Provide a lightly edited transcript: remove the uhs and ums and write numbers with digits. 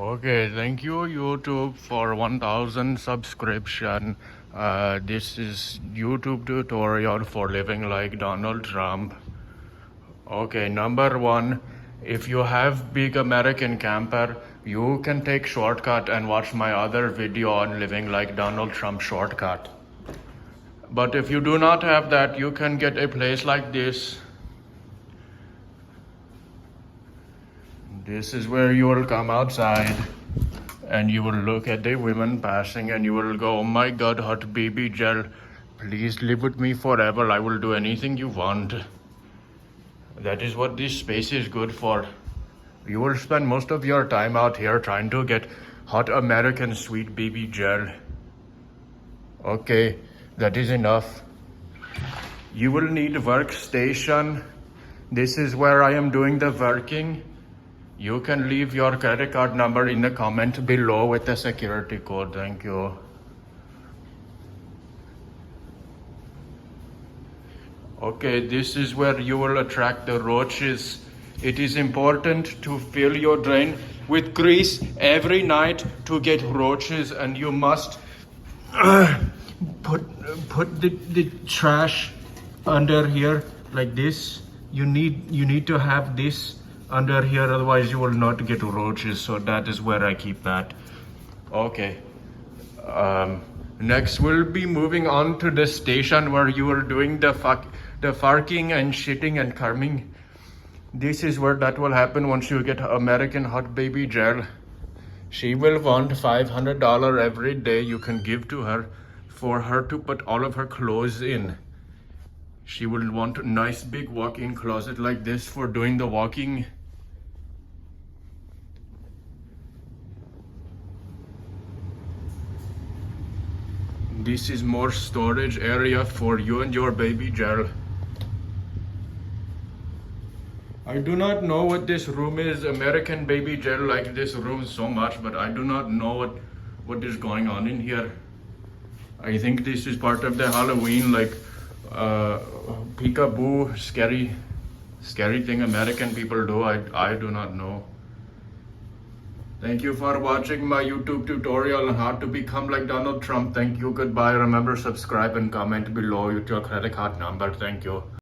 Okay, thank you YouTube for 1000 subscription. This is YouTube tutorial for living like Donald Trump. Okay, number one, if you have big American camper, you can take shortcut and watch my other video on living like Donald Trump shortcut. But if you do not have that, you can get a place like this. This is where you will come outside and you will look at the women passing and you will go, oh my God, hot baby gel, please live with me forever. I will do anything you want. That is what this space is good for. You will spend most of your time out here trying to get hot American sweet baby gel. Okay, that is enough. You will need workstation. This is where I am doing the working. You can leave your credit card number in the comment below with the security code. Thank you. Okay, this is where you will attract the roaches. It is important to fill your drain with grease every night to get roaches, and you must put the trash under here like this. You need to have this under here, otherwise you will not get roaches. So that is where I keep that. Okay. Next we'll be moving on to the station where you are doing the farting and shitting and coming. This is where that will happen once you get American hot baby gel. She will want $500 every day you can give to her for her to put all of her clothes in. She will want a nice big walk-in closet like this for doing the walking. This is more storage area for you and your baby gel. I do not know what this room is. American baby gel like this room so much, but I do not know what is going on in here. I think this is part of the Halloween, like peekaboo, scary thing American people do. I do not know. Thank you for watching my YouTube tutorial on how to become like Donald Trump. Thank you, goodbye. Remember, subscribe and comment below with your credit card number. Thank you.